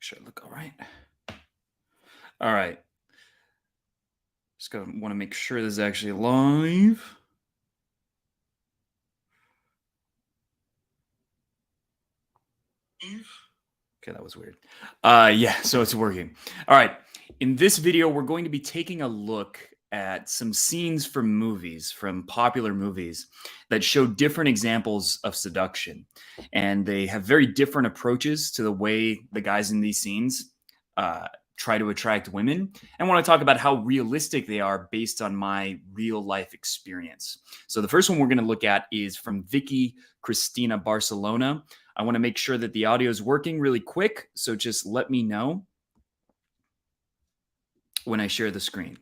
Should look all right. All right. Just want to make sure this is actually live. Okay, that was weird. Yeah, so it's working. All right. In this video, we're going to be taking a look at some scenes from movies, from popular movies, that show different examples of seduction. And they have very different approaches to the way the guys in these scenes try to attract women. And I want to talk about how realistic they are based on my real life experience. So the first one we're going to look at is from Vicky Cristina Barcelona. I want to make sure that the audio is working really quick. So just let me know when I share the screen.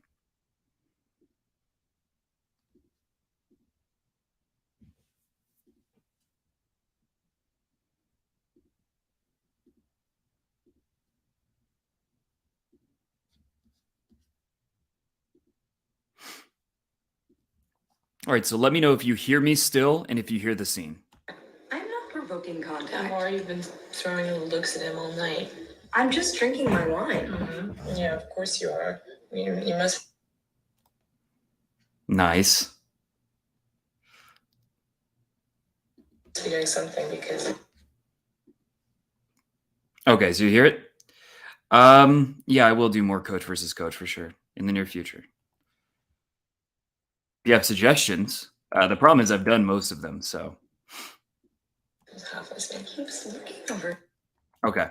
All right, so let me know if you hear me still and if you hear the scene. I'm not provoking contact. Or you've been throwing little looks at him all night. I'm just drinking my wine. Mm-hmm. Yeah, of course you are. You must Nice. be doing something because... Okay, so you hear it? Yeah, I will do more coach versus coach for sure in the near future. If you have suggestions, the problem is I've done most of them, so. Half listening. Keeps looking over. Okay.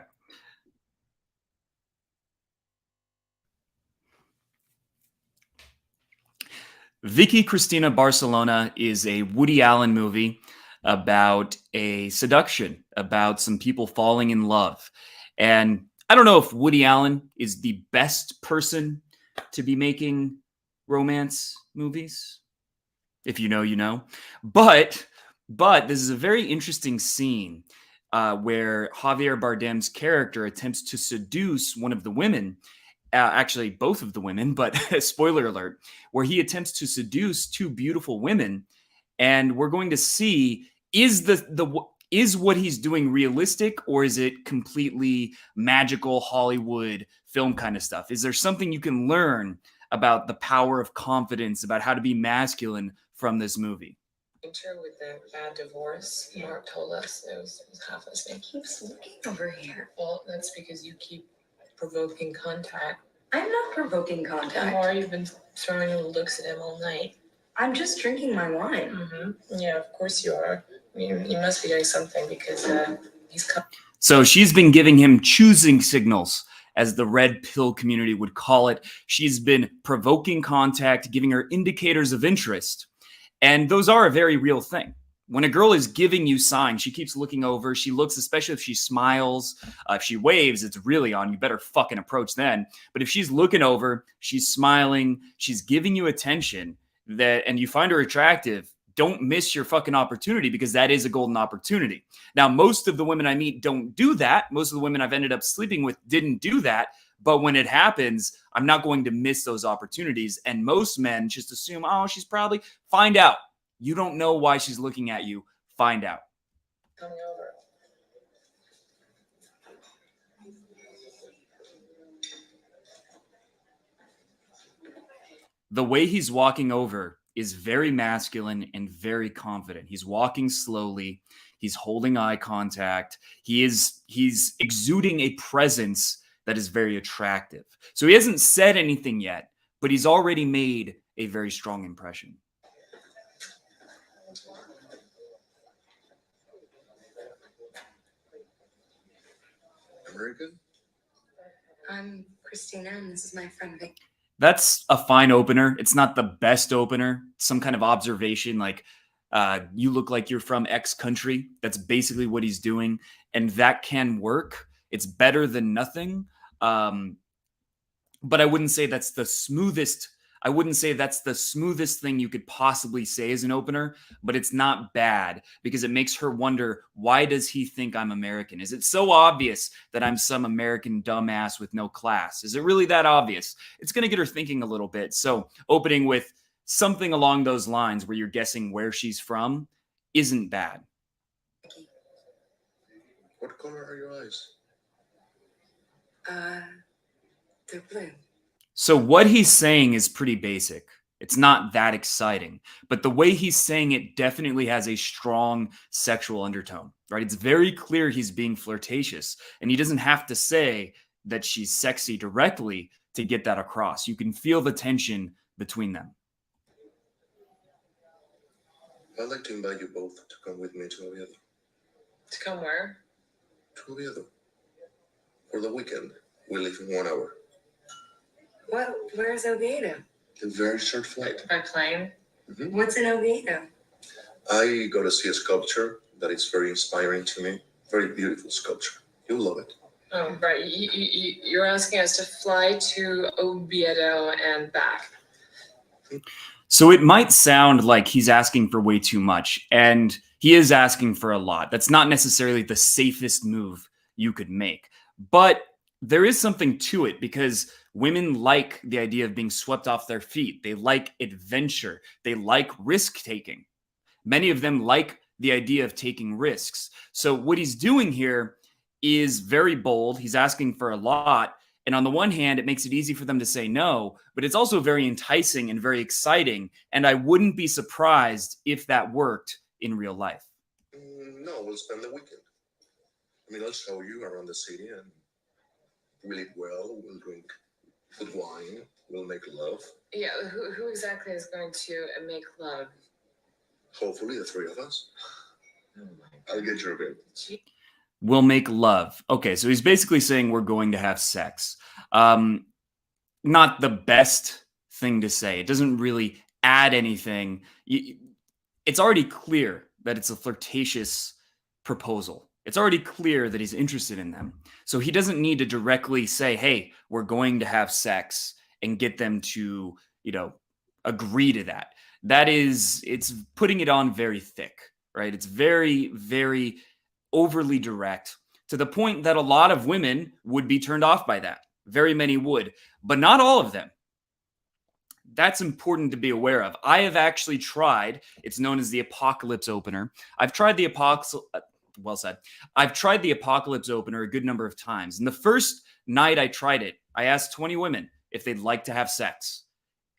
Vicky Cristina Barcelona is a Woody Allen movie about a seduction, about some people falling in love. And I don't know if Woody Allen is the best person to be making romance movies. If you know, you know. But this is a very interesting scene where Javier Bardem's character attempts to seduce one of the women, actually both of the women, but spoiler alert, where he attempts to seduce two beautiful women, and we're going to see is is what he's doing realistic, or is it completely magical Hollywood film kind of stuff? Is there something you can learn about the power of confidence, about how to be masculine from this movie? With the bad divorce, Mark told us it was half listening. Keeps looking over here. Well, that's because you keep provoking contact. I'm not provoking contact. Or you've been throwing little looks at him all night. I'm just drinking my wine. Mm-hmm. Yeah, of course you are. You must be doing something because he's come. So she's been giving him choosing signals, as the red pill community would call it. She's been provoking contact, giving her indicators of interest. And those are a very real thing. When a girl is giving you signs, she keeps looking over. She looks, especially if she smiles, if she waves, it's really on. You better fucking approach then. But if she's looking over, she's smiling, she's giving you attention, and you find her attractive, don't miss your fucking opportunity, because that is a golden opportunity. Now, most of the women I meet don't do that. Most of the women I've ended up sleeping with didn't do that. But when it happens, I'm not going to miss those opportunities. And most men just assume, oh, she's probably... Find out. You don't know why she's looking at you. Find out. Coming over. The way he's walking over is very masculine and very confident. He's walking slowly. He's holding eye contact. He's exuding a presence that is very attractive. So he hasn't said anything yet, but he's already made a very strong impression. American? I'm Christina, and this is my friend Vic. That's a fine opener. It's not the best opener. Some kind of observation like, you look like you're from X country. That's basically what he's doing. And that can work. It's better than nothing. But I wouldn't say that's the smoothest. I wouldn't say that's the smoothest thing you could possibly say as an opener, but it's not bad because it makes her wonder, why does he think I'm American? Is it so obvious that I'm some American dumbass with no class? Is it really that obvious? It's going to get her thinking a little bit. So opening with something along those lines where you're guessing where she's from isn't bad. What color are your eyes? They're blue. So what he's saying is pretty basic. It's not that exciting, but the way he's saying it definitely has a strong sexual undertone, right? It's very clear he's being flirtatious, and he doesn't have to say that she's sexy directly to get that across. You can feel the tension between them. I'd like to invite you both to come with me to Oviedo. To come where? To Oviedo. For the weekend. We leave in 1 hour. Well, where's Oviedo? A very short flight. By plane? Mm-hmm. What's in Oviedo? I go to see a sculpture that is very inspiring to me. Very beautiful sculpture. You'll love it. Oh, right. You're asking us to fly to Oviedo and back. So it might sound like he's asking for way too much, and he is asking for a lot. That's not necessarily the safest move you could make. But there is something to it because women like the idea of being swept off their feet. They like adventure. They like risk taking. Many of them like the idea of taking risks. So what he's doing here is very bold. He's asking for a lot. And on the one hand, it makes it easy for them to say no, but it's also very enticing and very exciting. And I wouldn't be surprised if that worked in real life. No, we'll spend the weekend. I mean, I'll show you around the city and we'll eat well, we'll drink good wine, we'll make love. Yeah, who exactly is going to make love? Hopefully the three of us. Oh my I'll get your bill. We'll make love. Okay, so he's basically saying we're going to have sex. Not the best thing to say. It doesn't really add anything. It's already clear that it's a flirtatious proposal. It's already clear that he's interested in them. So he doesn't need to directly say, hey, we're going to have sex and get them to, agree to that. It's putting it on very thick, right? It's very, very overly direct to the point that a lot of women would be turned off by that. Very many would, but not all of them. That's important to be aware of. I have actually tried, it's known as the apocalypse opener. I've tried the I've tried the apocalypse opener a good number of times. And the first night I tried it, I asked 20 women if they'd like to have sex.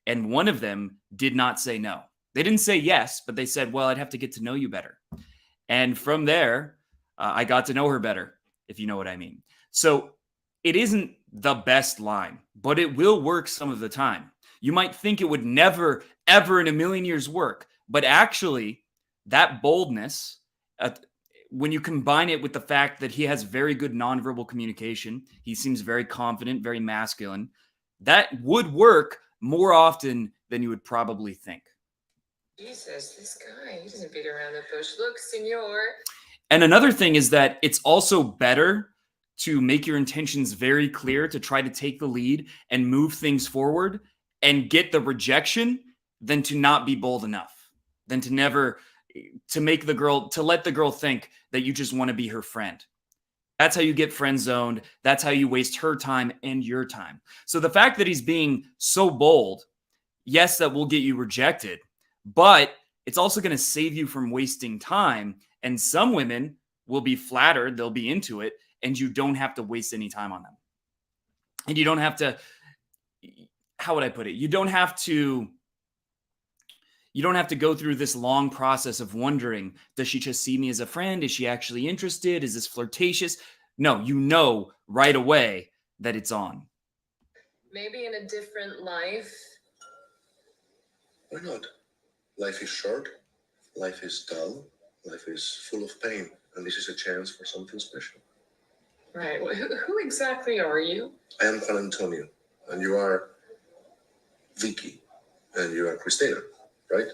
And one of them did not say no. They didn't say yes, but they said, well, I'd have to get to know you better. And from there, I got to know her better, if you know what I mean. So it isn't the best line, but it will work some of the time. You might think it would never, ever in a million years work, but actually that boldness, when you combine it with the fact that he has very good nonverbal communication, he seems very confident, very masculine, that would work more often than you would probably think. Jesus, this guy, he doesn't beat around the bush. Look, senor. And another thing is that it's also better to make your intentions very clear, to try to take the lead and move things forward and get the rejection than to not be bold enough, than to never, to make the girl, to let the girl think that you just want to be her friend. That's how you get friend zoned. That's how you waste her time and your time. So the fact that he's being so bold, yes, that will get you rejected, but it's also going to save you from wasting time. And some women will be flattered, they'll be into it, and you don't have to waste any time on them. And you don't have to, how would I put it? You don't have to go through this long process of wondering, does she just see me as a friend? Is she actually interested? Is this flirtatious? No, you know right away that it's on. Maybe in a different life. Why not? Life is short, life is dull, life is full of pain, and this is a chance for something special. Right. Well, who exactly are you? I am Juan Antonio, and you are Vicky, and you are Christina, right?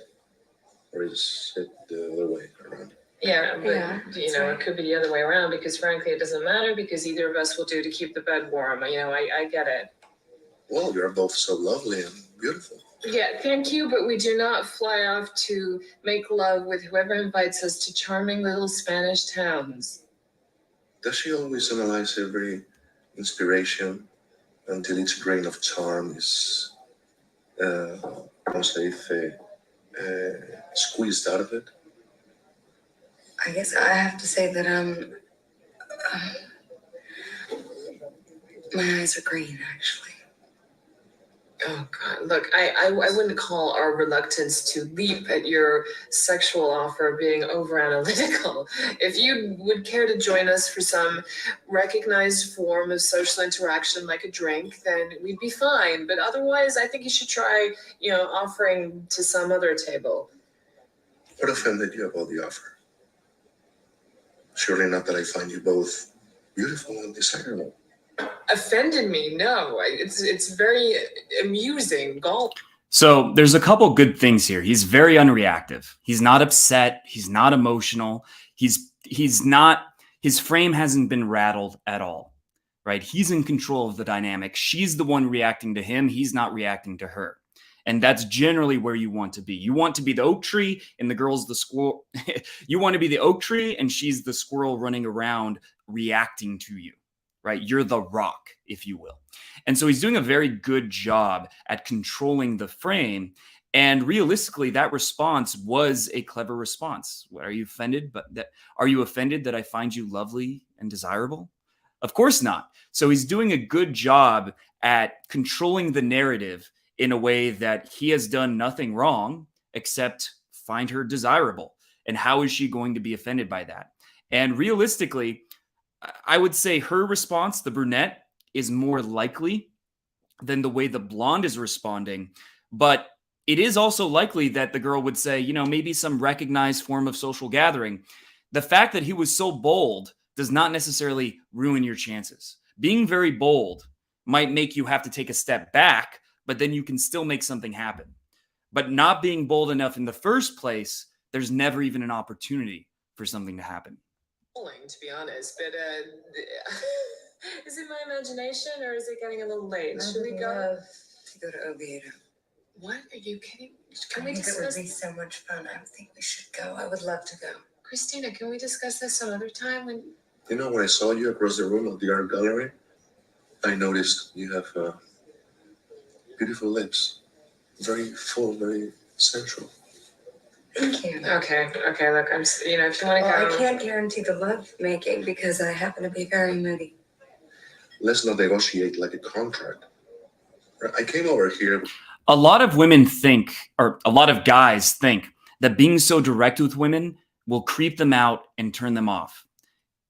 Or is it the other way around? Yeah, but Yeah, it could be the other way around because frankly, it doesn't matter because either of us will do to keep the bed warm. I get it. Well, you're both so lovely and beautiful. Yeah, thank you, but we do not fly off to make love with whoever invites us to charming little Spanish towns. Does she always analyze every inspiration until each grain of charm is, como se dice, squeezed out of it? I guess I have to say that My eyes are green, actually. Oh God! Look, I wouldn't call our reluctance to leap at your sexual offer being over analytical. If you would care to join us for some recognized form of social interaction like a drink, then we'd be fine. But otherwise, I think you should try, offering to some other table. What offended you about the offer? Surely not that I find you both beautiful and desirable. Offended me? No, it's very amusing. Golf. So there's a couple good things here. He's very unreactive. He's not upset. He's not emotional. He's not, his frame hasn't been rattled at all, right? He's in control of the dynamic. She's the one reacting to him. He's not reacting to her. And that's generally where you want to be. You want to be the oak tree and the girl's the squirrel. You want to be the oak tree and she's the squirrel running around reacting to you, right? You're the rock, if you will. And so he's doing a very good job at controlling the frame. And realistically, that response was a clever response. Are you offended? Are you offended that I find you lovely and desirable? Of course not. So he's doing a good job at controlling the narrative in a way that he has done nothing wrong except find her desirable. And how is she going to be offended by that? And realistically, I would say her response, the brunette, is more likely than the way the blonde is responding. But it is also likely that the girl would say, maybe some recognized form of social gathering. The fact that he was so bold does not necessarily ruin your chances. Being very bold might make you have to take a step back, but then you can still make something happen. But not being bold enough in the first place, there's never even an opportunity for something to happen. To be honest, but is it my imagination or is it getting a little late? Should we go? To go to Oviedo. What? Are you kidding? Can I we think it discuss? would be so much fun. I think we should go. I would love to go. Christina, can we discuss this some other time? When When I saw you across the room at the art gallery, I noticed you have beautiful lips. Very full, very sensual. Thank you. Okay. Look, I'm. If you want to go. I can't guarantee the love making because I happen to be very moody. Let's not negotiate like a contract. I came over here. A lot of women think, or a lot of guys think, that being so direct with women will creep them out and turn them off.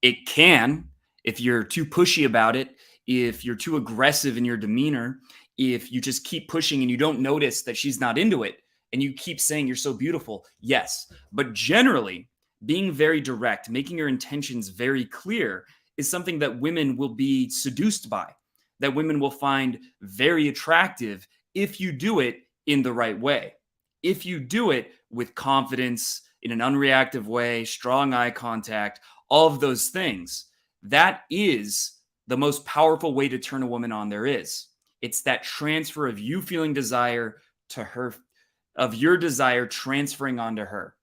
It can, if you're too pushy about it, if you're too aggressive in your demeanor, if you just keep pushing and you don't notice that she's not into it, and you keep saying you're so beautiful, yes. But generally, being very direct, making your intentions very clear is something that women will be seduced by, that women will find very attractive if you do it in the right way. If you do it with confidence, in an unreactive way, strong eye contact, all of those things, that is the most powerful way to turn a woman on there is. It's that transfer of you feeling desire to her, of your desire transferring onto her.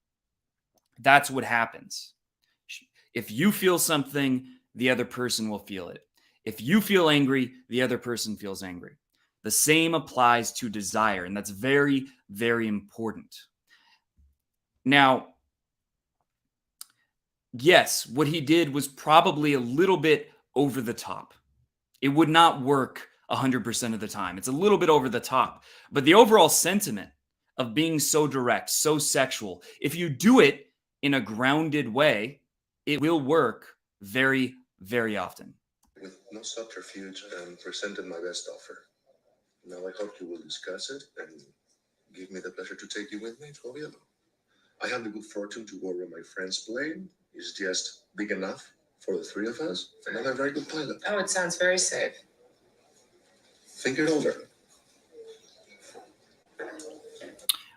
That's what happens. If you feel something, the other person will feel it. If you feel angry, the other person feels angry. The same applies to desire, and that's very, very important. Now, yes, what he did was probably a little bit over the top. It would not work 100% of the time. It's a little bit over the top. But the overall sentiment of being so direct, so sexual, if you do it in a grounded way, it will work very, very often. With no subterfuge and presented my best offer. Now I hope you will discuss it and give me the pleasure to take you with me to Oviedo. I have the good fortune to borrow my friend's plane. It's just big enough for the three of us, and I'm a very good pilot. Oh, it sounds very safe. Think it over.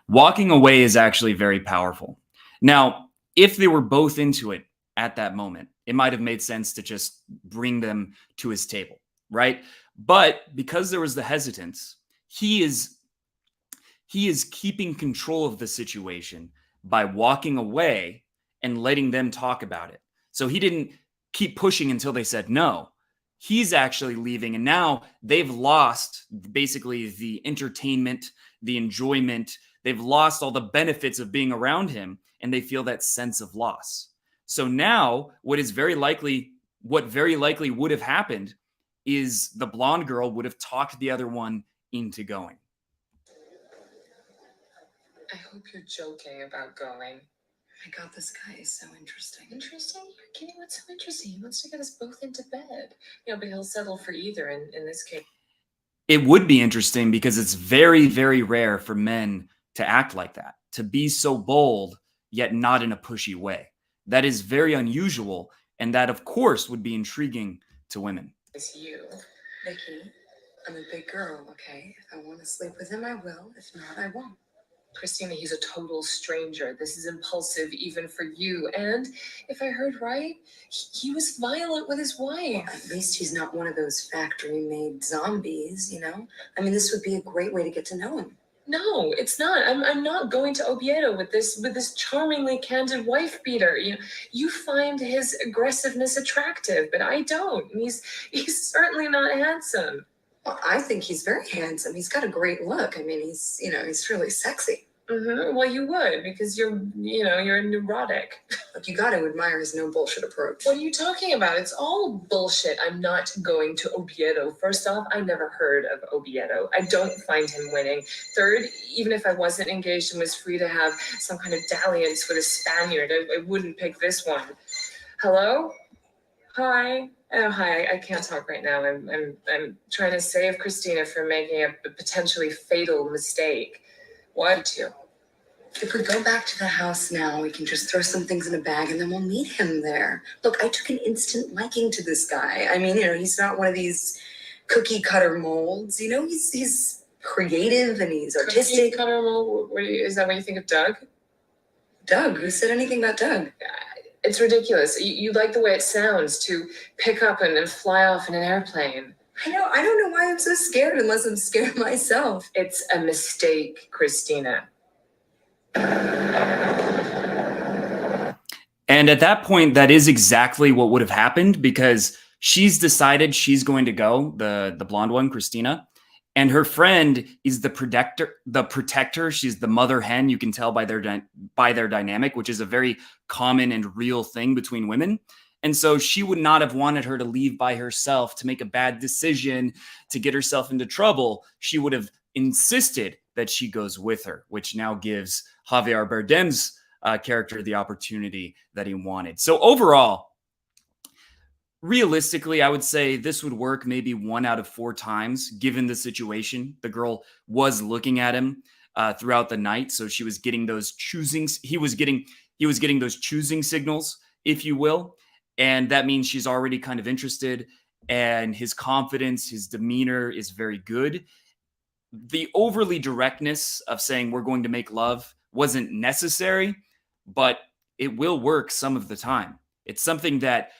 Walking away is actually very powerful. Now, if they were both into it at that moment, it might have made sense to just bring them to his table, right? But because there was the hesitance, he is keeping control of the situation by walking away and letting them talk about it. So he didn't keep pushing until they said no. He's actually leaving, and now they've lost basically the entertainment, the enjoyment. They've lost all the benefits of being around him, and they feel that sense of loss. So now what very likely would have happened is the blonde girl would have talked the other one into going. I hope you're joking about going. Oh my God, this guy is so interesting. Interesting? You're kidding? What's so interesting? He wants to get us both into bed. But he'll settle for either in this case. It would be interesting because it's very, very rare for men to act like that, to be so bold, yet not in a pushy way. That is very unusual, and that, of course, would be intriguing to women. It's you. Vicky, I'm a big girl, okay? If I want to sleep with him, I will. If not, I won't. Christina, he's a total stranger. This is impulsive even for you. And if I heard right, he was violent with his wife. Well, at least he's not one of those factory-made zombies, you know? I mean, this would be a great way to get to know him. No, it's not. I'm not going to Oviedo with this charmingly candid wife beater. You find his aggressiveness attractive, but I don't. And he's certainly not handsome. Well, I think he's very handsome. He's got a great look. I mean, he's really sexy. Mm-hmm. Well, you would, because you're neurotic. Look, you got to admire his no bullshit approach. What are you talking about? It's all bullshit. I'm not going to Oviedo. First off, I never heard of Oviedo. I don't find him winning. Third, even if I wasn't engaged and was free to have some kind of dalliance with a Spaniard, I wouldn't pick this one. Hello? Hi. Oh, hi. I can't talk right now. I'm trying to save Christina from making a potentially fatal mistake. Why to? If we go back to the house now, we can just throw some things in a bag and then we'll meet him there. Look, I took an instant liking to this guy. I mean, he's not one of these cookie cutter molds. He's creative and he's artistic. Cookie cutter mold? Is that what you think of Doug? Doug? Who said anything about Doug? It's ridiculous. You like the way it sounds to pick up and fly off in an airplane. I know. I don't know why I'm so scared unless I'm scared myself. It's a mistake, Christina. And at that point, that is exactly what would have happened, because she's decided she's going to go, the blonde one, Christina, and her friend is the protector. She's the mother hen. You can tell by their dynamic, which is a very common and real thing between women. And so she would not have wanted her to leave by herself, to make a bad decision, to get herself into trouble. She would have insisted that she goes with her, which now gives Javier Bardem's character the opportunity that he wanted. So overall, realistically, I would say this would work maybe 1 out of 4 times, given the situation. The girl was looking at him throughout the night, so she was getting those choosing. He was getting those choosing signals, if you will, and that means she's already kind of interested. And his confidence, his demeanor is very good. The overly directness of saying we're going to make love wasn't necessary, but it will work some of the time. It's something that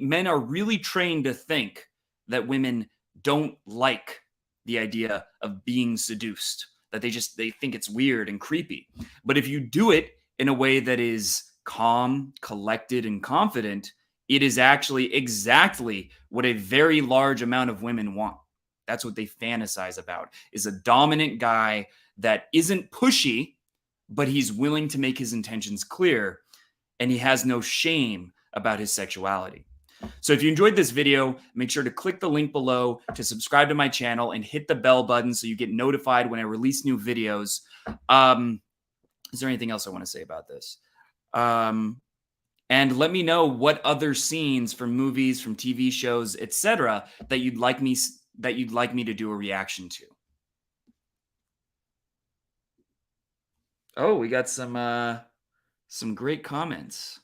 men are really trained to think that women don't like the idea of being seduced, that they think it's weird and creepy. But if you do it in a way that is calm, collected, and confident, it is actually exactly what a very large amount of women want. That's what they fantasize about, is a dominant guy that isn't pushy, but he's willing to make his intentions clear, and he has no shame about his sexuality. So if you enjoyed this video, make sure to click the link below to subscribe to my channel and hit the bell button so you get notified when I release new videos. Is there anything else I want to say about this? And let me know what other scenes from movies, from TV shows, etc., that you'd like me to do a reaction to. Oh, we got some great comments.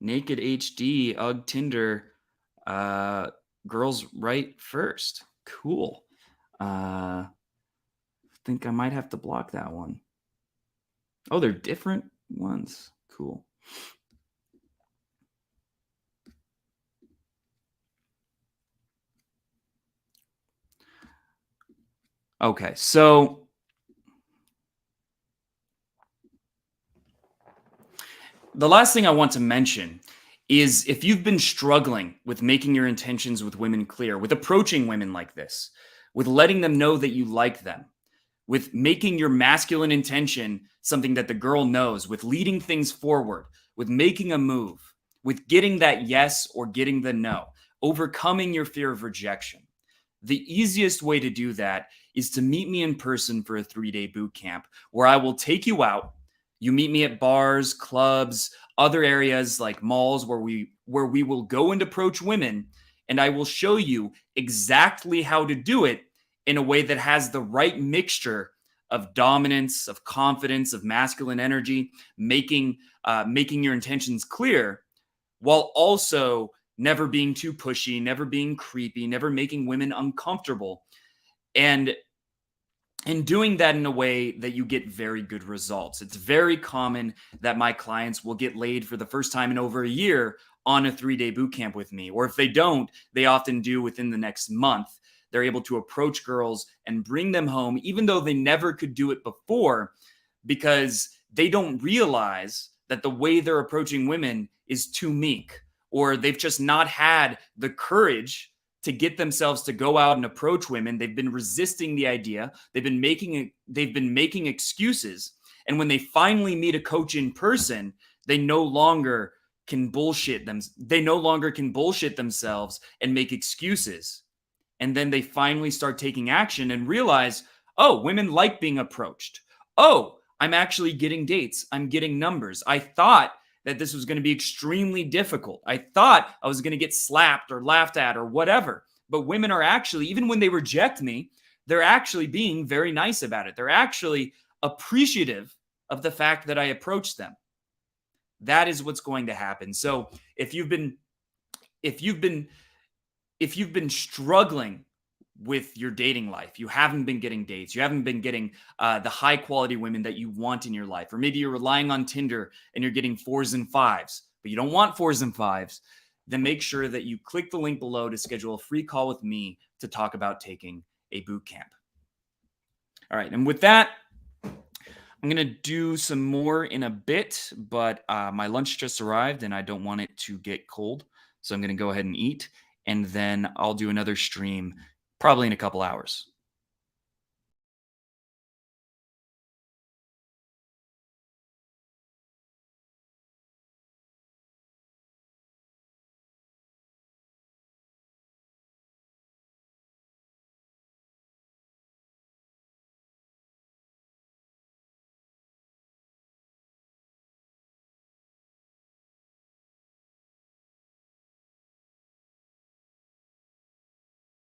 Naked HD, Ugg Tinder, girls right first. Cool. I think I might have to block that one. Oh, they're different ones. Cool. Okay, so the last thing I want to mention is, if you've been struggling with making your intentions with women clear, with approaching women like this, with letting them know that you like them, with making your masculine intention something that the girl knows, with leading things forward, with making a move, with getting that yes or getting the no, overcoming your fear of rejection. The easiest way to do that is to meet me in person for a 3-day boot camp where I will take you out. You meet me at bars, clubs, other areas like malls where we will go and approach women, and I will show you exactly how to do it in a way that has the right mixture of dominance, of confidence, of masculine energy, making your intentions clear, while also never being too pushy, never being creepy, never making women uncomfortable. And doing that in a way that you get very good results. It's very common that my clients will get laid for the first time in over a year on a 3-day boot camp with me. Or if they don't, they often do within the next month. They're able to approach girls and bring them home, even though they never could do it before, because they don't realize that the way they're approaching women is too meek, or they've just not had the courage to get themselves to go out and approach women. They've been resisting the idea. They've been making excuses. And when they finally meet a coach in person, they no longer can bullshit them. They no longer can bullshit themselves and make excuses. And then they finally start taking action and realize, oh, women like being approached. Oh, I'm actually getting dates. I'm getting numbers. I thought that this was going to be extremely difficult. I thought I was going to get slapped or laughed at or whatever. But women are actually, even when they reject me, they're actually being very nice about it. They're actually appreciative of the fact that I approached them. That is what's going to happen. So if you've been struggling with your dating life, you haven't been getting dates, you haven't been getting the high quality women that you want in your life, or maybe you're relying on Tinder and you're getting 4s and 5s, but you don't want 4s and 5s, then make sure that you click the link below to schedule a free call with me to talk about taking a boot camp. All right, and with that, I'm going to do some more in a bit, but my lunch just arrived and I don't want it to get cold, so I'm going to go ahead and eat, and then I'll do another stream probably in a couple hours.